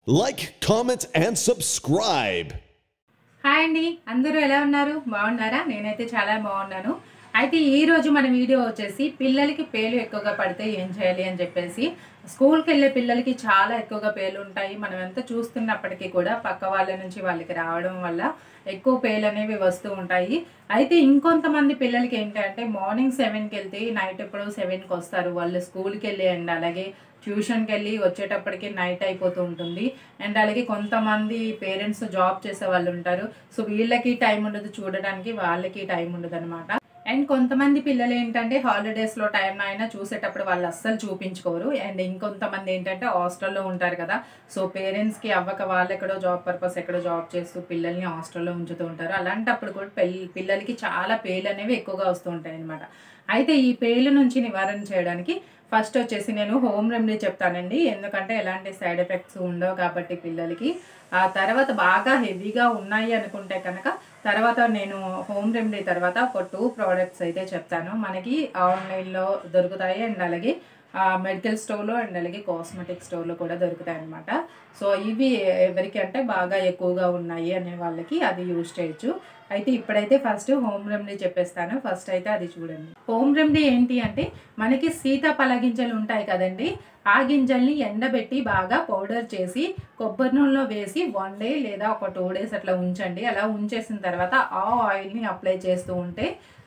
Like, comment, and subscribe. Hi అండి, అందరూ ఎలా ఉన్నారు? బాగున్నారా? నేనైతే చాలా బాగున్నాను. అయితే ఈరోజు మన వీడియో వచ్చేసి పిల్లలకి పేలు ఎక్కువగా పడితే ఏం చేయాలి అని చెప్పేసి, స్కూల్కి వెళ్ళే పిల్లలకి చాలా ఎక్కువగా పేలు ఉంటాయి. మనం ఎంత చూస్తున్నప్పటికీ కూడా పక్క వాళ్ళ నుంచి వాళ్ళకి రావడం వల్ల ఎక్కువ పేలు అనేవి వస్తూ ఉంటాయి. అయితే ఇంకొంతమంది పిల్లలకి ఏంటంటే మార్నింగ్ 7కి వెళ్తే నైట్ ఎప్పుడో 7కి వస్తారు. వాళ్ళు స్కూల్కి వెళ్ళి అండ్ అలాగే ట్యూషన్కి వెళ్ళి వచ్చేటప్పటికి నైట్ అయిపోతూ ఉంటుంది. అండ్ అలాగే కొంతమంది పేరెంట్స్ జాబ్ చేసే వాళ్ళు ఉంటారు. సో వీళ్ళకి టైం ఉండదు చూడడానికి, వాళ్ళకి టైం ఉండదు అనమాట. అండ్ కొంతమంది పిల్లలు ఏంటంటే హాలిడేస్లో టైం అయినా చూసేటప్పుడు వాళ్ళు అస్సలు చూపించుకోరు. అండ్ ఇంకొంతమంది ఏంటంటే హాస్టల్లో ఉంటారు కదా, సో పేరెంట్స్కి అవ్వక వాళ్ళు ఎక్కడో జాబ్ పర్పస్ ఎక్కడో జాబ్ చేస్తూ పిల్లల్ని హాస్టల్లో ఉంచుతూ ఉంటారు. అలాంటప్పుడు కూడా పిల్లలకి చాలా పేలు అనేవి ఎక్కువగా వస్తూ ఉంటాయి అనమాట. అయితే ఈ పేలు నుంచి నివారణ చేయడానికి ఫస్ట్ వచ్చేసి నేను హోమ్ రెమెడీ చెప్తానండి. ఎందుకంటే ఎలాంటి సైడ్ ఎఫెక్ట్స్ ఉండవు కాబట్టి పిల్లలకి. ఆ తర్వాత బాగా హెవీగా ఉన్నాయి అనుకుంటే కనుక తర్వాత నేను హోమ్ రెమెడీ తర్వాత ఒక 2 ప్రోడక్ట్స్ అయితే చెప్తాను. మనకి ఆన్లైన్లో దొరుకుతాయి అండ్ అలాగే మెడికల్ స్టోర్లో అండ్ అలాగే కాస్మెటిక్ స్టోర్లో కూడా దొరుకుతాయి అన్నమాట. సో ఇవి ఎవరికి అంటే బాగా ఎక్కువగా ఉన్నాయి అనే వాళ్ళకి అది యూజ్ చేయొచ్చు. అయితే ఇప్పుడైతే ఫస్ట్ హోమ్ రెమెడీ చెప్పేస్తాను. ఫస్ట్ అయితే అది చూడండి. హోమ్ రెమెడీ ఏంటి అంటే మనకి సీతాఫల గింజలు ఉంటాయి కదండి, ఆ గింజల్ని ఎండబెట్టి బాగా పౌడర్ చేసి కొబ్బరి నూనెలో వేసి 1 డే లేదా ఒక 2 డేస్ అట్లా ఉంచండి. అలా ఉంచేసిన తర్వాత ఆ ఆయిల్ని అప్లై చేస్తూ ఉంటే,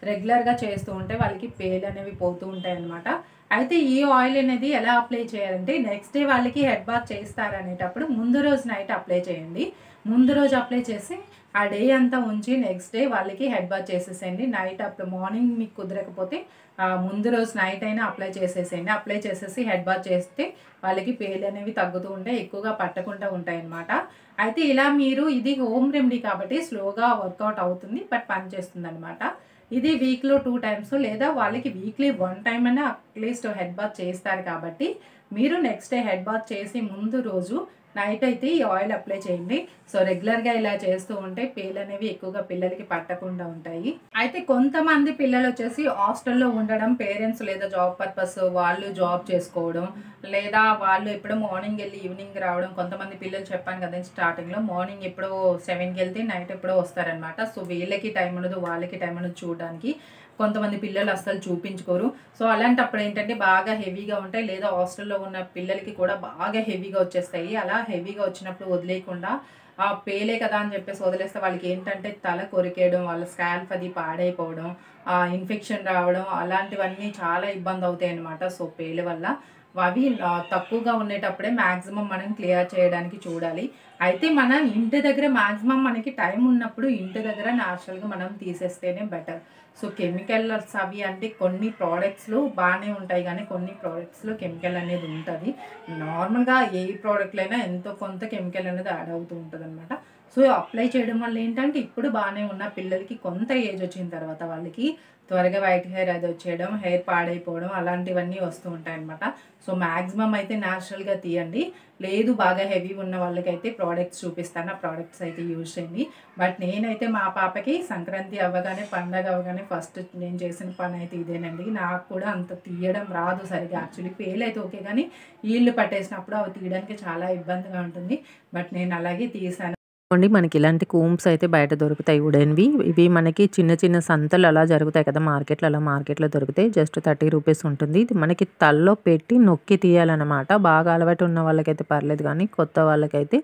రెగ్యులర్గా చేస్తూ ఉంటే వాళ్ళకి పేలు అనేవి పోతూ ఉంటాయి అన్నమాట. అయితే ఈ ఆయిల్ అనేది ఎలా అప్లై చేయాలంటే నెక్స్ట్ డే వాళ్ళకి హెడ్ బాత్ చేస్తారనేటప్పుడు ముందు రోజు నైట్ అప్లై చేయండి. ముందు రోజు అప్లై చేసి ఆ డే అంతా ఉంచి నెక్స్ట్ డే వాళ్ళకి హెడ్ బాత్ చేసేసేయండి. నైట్ అప్పుడు మార్నింగ్ మీకు కుదరకపోతే ముందు రోజు నైట్ అయినా అప్లై చేసేసేయండి. అప్లై చేసేసి హెడ్ బాత్ చేస్తే వాళ్ళకి పేలు అనేవి తగ్గుతూ ఉంటాయి, ఎక్కువగా పట్టకుండా ఉంటాయి అన్నమాట. అయితే ఇలా మీరు ఇది హోమ్ రెమెడీ కాబట్టి స్లోగా వర్కౌట్ అవుతుంది, బట్ పనిచేస్తుంది అనమాట. ఇది వీక్లో 2 టైమ్స్ లేదా వాళ్ళకి వీక్లీ 1 టైమ్ అయినా అట్లీస్ట్ హెడ్ బాత్ చేస్తారు కాబట్టి మీరు నెక్స్ట్ డే హెడ్ బాత్ చేసి ముందు రోజు నైట్ అయితే ఈ ఆయిల్ అప్లై చేయండి. సో రెగ్యులర్గా ఇలా చేస్తూ ఉంటే పేలు అనేవి ఎక్కువగా పిల్లలకి పట్టకుండా ఉంటాయి. అయితే కొంతమంది పిల్లలు వచ్చేసి హాస్టల్లో ఉండడం, పేరెంట్స్ లేదా జాబ్ పర్పస్ వాళ్ళు జాబ్ చేసుకోవడం, లేదా వాళ్ళు ఎప్పుడో మార్నింగ్ వెళ్ళి ఈవినింగ్ రావడం. కొంతమంది పిల్లలు చెప్పాను కదండి స్టార్టింగ్లో, మార్నింగ్ ఎప్పుడో 7కి వెళ్తే నైట్ ఎప్పుడో వస్తారనమాట. సో వీళ్ళకి టైం ఉండదు, వాళ్ళకి టైం ఉండదు చూడడానికి. కొంతమంది పిల్లలు అస్సలు చూపించుకోరు. సో అలాంటప్పుడు ఏంటంటే బాగా హెవీగా ఉంటాయి, లేదా హాస్టల్లో ఉన్న పిల్లలకి కూడా బాగా హెవీగా వచ్చేస్తాయి. అలా హెవీగా వచ్చినప్పుడు వదిలేయకుండా పేలే కదా అని చెప్పేసి వదిలేస్తే వాళ్ళకి ఏంటంటే తల కొరికేయడం, వాళ్ళ స్కాల్ప్ అది పాడైపోవడం, ఇన్ఫెక్షన్ రావడం, అలాంటివన్నీ చాలా ఇబ్బంది అవుతాయి అన్నమాట. సో పేలు వల్ల అవి తక్కువగా ఉండేటప్పుడే మ్యాక్సిమం మనం క్లియర్ చేయడానికి చూడాలి. అయితే మన ఇంటి దగ్గర మ్యాక్సిమం మనకి టైం ఉన్నప్పుడు ఇంటి దగ్గర న్యాచురల్గా మనం తీసేస్తేనే బెటర్. సో కెమికల్స్ అవి అంటే కొన్ని ప్రోడక్ట్స్లో బాగానే ఉంటాయి, కానీ కొన్ని ప్రోడక్ట్స్లో కెమికల్ అనేది ఉంటుంది. నార్మల్గా ఏ ప్రోడక్ట్లైనా ఎంతో కొంత కెమికల్ అనేది యాడ్ అవుతూ ఉంటుంది అనమాట. సో అప్లై చేయడం వల్ల ఏంటంటే ఇప్పుడు బాగానే ఉన్న పిల్లలకి కొంత ఏజ్ వచ్చిన తర్వాత వాళ్ళకి త్వరగా వైట్ హెయిర్ అది వచ్చేయడం, హెయిర్ పాడైపోవడం అలాంటివన్నీ వస్తూ ఉంటాయి అనమాట. సో మ్యాక్సిమం అయితే న్యాచురల్గా తీయండి. లేదు బాగా హెవీ ఉన్న వాళ్ళకైతే ప్రోడక్ట్స్ చూపిస్తాను, ఆ ప్రోడక్ట్స్ అయితే యూజ్ చేయండి. బట్ నేనైతే మా పాపకి సంక్రాంతి అవ్వగానే, పండగ అవ్వగానే ఫస్ట్ నేను చేసిన పని అయితే ఇదేనండి. నాకు కూడా అంత తీయడం రాదు సరిగా. యాక్చువల్లీ పేలు అయితే ఓకే, కానీ ఈళ్ళు పట్టేసినప్పుడు అవి తీయడానికి చాలా ఇబ్బందిగా ఉంటుంది. బట్ నేను అలాగే తీసాను. మనకి ఇలాంటి కూమ్స్ అయితే బయట దొరుకుతాయి వుడెన్వి. ఇవి మనకి చిన్న చిన్న సంతలు అలా జరుగుతాయి కదా మార్కెట్లో, అలా మార్కెట్లో దొరుకుతాయి. జస్ట్ 30 రూపీస్ ఉంటుంది. ఇది మనకి తలలో పెట్టి నొక్కి తీయాలన్నమాట. బాగా అలవాటు ఉన్న వాళ్ళకైతే పర్లేదు, కానీ కొత్త వాళ్ళకైతే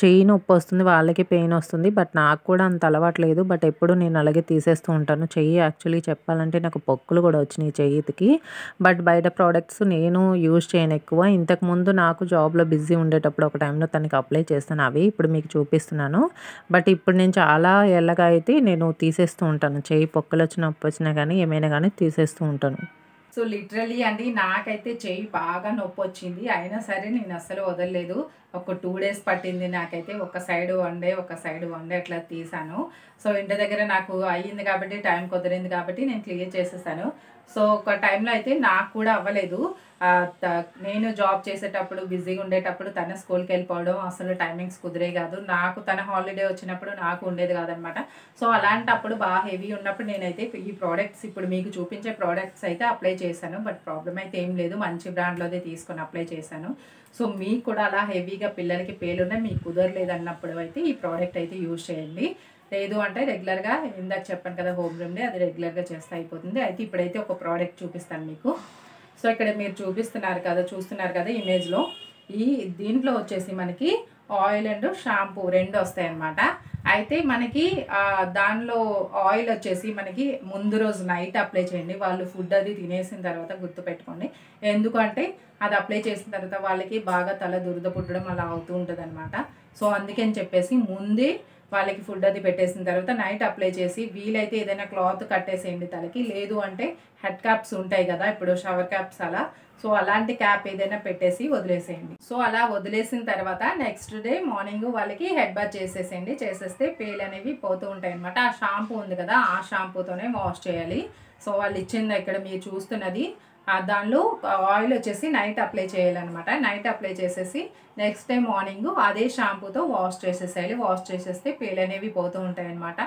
చెయ్యి నొప్పి వస్తుంది, వాళ్ళకి పెయిన్ వస్తుంది. బట్ నాకు కూడా అంత అలవాటు లేదు. బట్ ఎప్పుడు నేను అలాగే తీసేస్తూ ఉంటాను. చెయ్యి యాక్చువల్లీ చెప్పాలంటే నాకు పొక్కులు కూడా వచ్చినాయి చెయ్యికి. బట్ బయట ప్రోడక్ట్స్ నేను యూజ్ చేయను ఎక్కువ. ఇంతకుముందు నాకు జాబ్లో బిజీ ఉండేటప్పుడు ఒక టైంలో తనకి అప్లై చేస్తాను, అవి ఇప్పుడు మీకు చూపిస్తున్నాను. బట్ ఇప్పుడు నేను చాలా ఏళ్ళగా అయితే నేను తీసేస్తూ ఉంటాను. చెయ్యి పొక్కులు వచ్చిన నొప్పి వచ్చినా కానీ ఏమైనా కానీ తీసేస్తూ ఉంటాను. సో లిటరలీ అండి నాకైతే చెయ్యి బాగా నొప్పి వచ్చింది, అయినా సరే నేను అస్సలు వదలలేదు. ఒక 2 డేస్ పట్టింది నాకైతే. ఒక సైడ్ 1 డే, ఒక సైడ్ 1 డే అట్లా తీసాను. సో ఇంటి దగ్గర నాకు అయ్యింది కాబట్టి, టైం కుదిరింది కాబట్టి నేను క్లియర్ చేసేసాను. సో ఒక టైంలో అయితే నాకు కూడా అవ్వలేదు. నేను జాబ్ చేసేటప్పుడు బిజీగా ఉండేటప్పుడు తన స్కూల్కి వెళ్ళిపోవడం, అసలు టైమింగ్స్ కుదిరే కాదు. నాకు తన హాలిడే వచ్చినప్పుడు నాకు ఉండేది కాదనమాట. సో అలాంటప్పుడు బాగా హెవీ ఉన్నప్పుడు నేనైతే ఈ ప్రోడక్ట్స్ ఇప్పుడు మీకు చూపించే ప్రోడక్ట్స్ అయితే అప్లై చేశాను. బట్ ప్రాబ్లం అయితే ఏం లేదు, మంచి బ్రాండ్లోదే తీసుకొని అప్లై చేశాను. సో మీకు కూడా అలా హెవీగా పిల్లలకి పేలున్నా మీకు కుదరలేదు అన్నప్పుడు అయితే ఈ ప్రోడక్ట్ అయితే యూజ్ చేయండి. లేదు అంటే రెగ్యులర్గా ఇందాక చెప్పాను కదా హోమ్ రెమెడీ, అది రెగ్యులర్గా చేస్తే అయిపోతుంది. అయితే ఇప్పుడైతే ఒక ప్రోడక్ట్ చూపిస్తాను మీకు. సో ఇక్కడ మీరు చూస్తున్నారు కదా ఇమేజ్లో, దీంట్లో వచ్చేసి మనకి ఆయిల్ అండ్ షాంపూ 2 వస్తాయి అన్నమాట. అయితే మనకి దానిలో ఆయిల్ వచ్చేసి మనకి ముందు రోజు నైట్ అప్లై చేయండి. వాళ్ళు ఫుడ్ అది తినేసిన తర్వాత గుర్తుపెట్టుకోండి, ఎందుకంటే అది అప్లై చేసిన తర్వాత వాళ్ళకి బాగా తల దురద పుట్టడం అలా అవుతూ ఉంటుంది అనమాట. సో అందుకని చెప్పేసి ముందే వాళ్ళకి ఫుడ్ అది పెట్టేసిన తర్వాత నైట్ అప్లై చేసి వీలైతే ఏదైనా క్లాత్ కట్టేసేయండి తలకి. లేదు అంటే హెడ్ క్యాప్స్ ఉంటాయి కదా, ఇప్పుడు షవర్ క్యాప్స్ అలా, సో అలాంటి క్యాప్ ఏదైనా పెట్టేసి వదిలేసేయండి. సో అలా వదిలేసిన తర్వాత నెక్స్ట్ డే మార్నింగ్ వాళ్ళకి హెడ్ బాత్ చేసేసేయండి. చేసేస్తే పేలు అనేవి పోతూ ఉంటాయి అనమాట. ఆ షాంపూ ఉంది కదా, ఆ షాంపూతోనే వాష్ చేయాలి. సో వాళ్ళు ఇచ్చింది ఇక్కడ మీరు చూస్తున్నది, దానిలో ఆయిల్ వచ్చేసి నైట్ అప్లై చేయాలన్నమాట. నైట్ అప్లై చేసేసి నెక్స్ట్ డే మార్నింగ్ అదే షాంపూతో వాష్ చేసేసేయాలి. వాష్ చేసేస్తే పేలు అనేవి పోతూ ఉంటాయి అన్నమాట.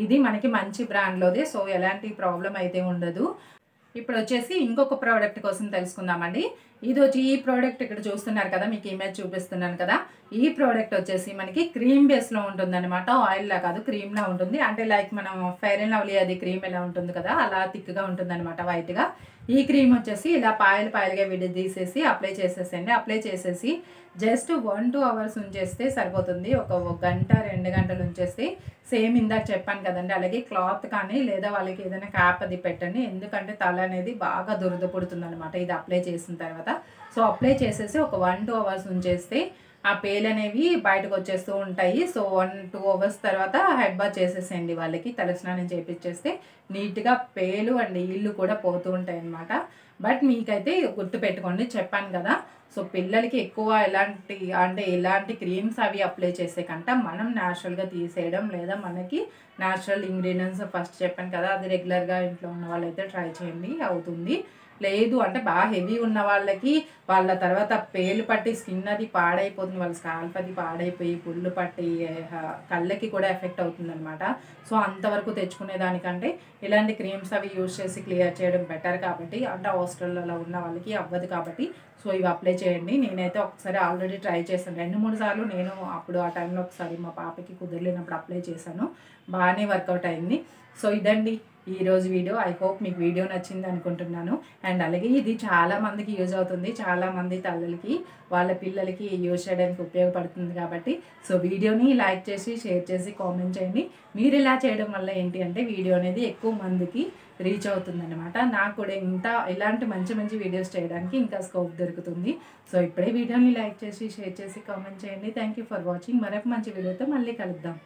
ఇది మనకి మంచి బ్రాండ్లోదే, సో ఎలాంటి ప్రాబ్లం అయితే ఉండదు. ఇప్పుడు వచ్చేసి ఇంకొక ప్రోడక్ట్ కోసం తెలుసుకుందామండి. ఇది వచ్చి ఈ ప్రోడక్ట్ ఇక్కడ చూస్తున్నారు కదా, మీకు ఇమేజ్ చూపిస్తున్నాను కదా, ఈ ప్రోడక్ట్ వచ్చేసి మనకి క్రీమ్ బేస్లో ఉంటుంది అనమాట. ఆయిల్లా కాదు, క్రీమ్లా ఉంటుంది. అంటే లైక్ మనం ఫెయిర్ అండ్ లవ్లీ అది క్రీమ్ ఎలా ఉంటుంది కదా, అలా థిక్గా ఉంటుంది అనమాట, వైట్గా. ఈ క్రీమ్ వచ్చేసి ఇలా పాయలుగా విడదీసేసి అప్లై చేసేసండి. అప్లై చేసేసి జస్ట్ 1-2 అవర్స్ ఉంచేస్తే సరిపోతుంది. ఒక గంట 2 గంటలు ఉంచేస్తే సేమ్ ఇందాక చెప్పాను కదండి, అలాగే క్లాత్ కానీ లేదా వాళ్ళకి ఏదైనా క్యాప్ అది పెట్టండి. ఎందుకంటే తల అనేది బాగా దురద పుడుతుంది అనమాట ఇది అప్లై చేసిన తర్వాత. సో అప్లై చేసేసి ఒక 1-2 అవర్స్ ఉంచేస్తే ఆ పేలు అనేవి బయటకు వచ్చేస్తూ ఉంటాయి. సో 1-2 అవర్స్ తర్వాత హెడ్ బాత్ చేసేసేయండి. వాళ్ళకి తలస్నానం చేపించేస్తే నీట్గా పేలు అండ్ ఇల్లు కూడా పోతూ ఉంటాయి అన్నమాట. బట్ మీకైతే గుర్తుపెట్టుకోండి, చెప్పాను కదా, సో పిల్లలకి ఎక్కువ ఎలాంటి క్రీమ్స్ అవి అప్లై చేసే కంటే మనం న్యాచురల్గా తీసేయడం, లేదా మనకి న్యాచురల్ ఇంగ్రీడియంట్స్ ఫస్ట్ చెప్పాను కదా, అది రెగ్యులర్గా ఇంట్లో ఉన్న వాళ్ళైతే ట్రై చేయండి, అవుతుంది. లేదు అంటే బాగా హెవీ ఉన్న వాళ్ళకి వాళ్ళ తర్వాత పేలు పట్టి స్కిన్ అది పాడైపోతుంది, వాళ్ళ స్కాల్ప్ అది పాడైపోయి పుళ్ళు పట్టి కళ్ళకి కూడా ఎఫెక్ట్ అవుతుంది అనమాట. సో అంతవరకు తెచ్చుకునే దానికంటే ఇలాంటి క్రీమ్స్ అవి యూజ్ చేసి క్లియర్ చేయడం బెటర్. కాబట్టి అంటే హాస్టల్లో ఉన్న వాళ్ళకి అవ్వదు కాబట్టి సో ఇవి అప్లై చేయండి. నేనైతే ఒకసారి ఆల్రెడీ ట్రై చేశాను 2-3 సార్లు. నేను అప్పుడు ఆ టైంలో ఒకసారి మా పాపకి కుదరలేనప్పుడు అప్లై చేశాను, బాగానే వర్కౌట్ అయింది. సో ఇదండి ఈరోజు వీడియో. ఐ హోప్ మీకు వీడియో నచ్చింది అనుకుంటున్నాను. అండ్ అలాగే ఇది చాలామందికి యూజ్ అవుతుంది, చాలామంది తల్లులకి వాళ్ళ పిల్లలకి యూజ్ చేయడానికి ఉపయోగపడుతుంది కాబట్టి సో వీడియోని లైక్ చేసి షేర్ చేసి కామెంట్ చేయండి. మీరు ఇలా చేయడం వల్ల ఏంటి అంటే వీడియో అనేది ఎక్కువ మందికి రీచ్ అవుతుందన్నమాట. నాకు కూడా ఇలాంటి మంచి వీడియోస్ చేయడానికి ఇంకా స్కోప్ దొరుకుతుంది. సో ఇప్పుడే వీడియోని లైక్ చేసి షేర్ చేసి కామెంట్ చేయండి. Thank you for watching. మరొక మంచి వీడియోతో మళ్ళీ కలుద్దాం.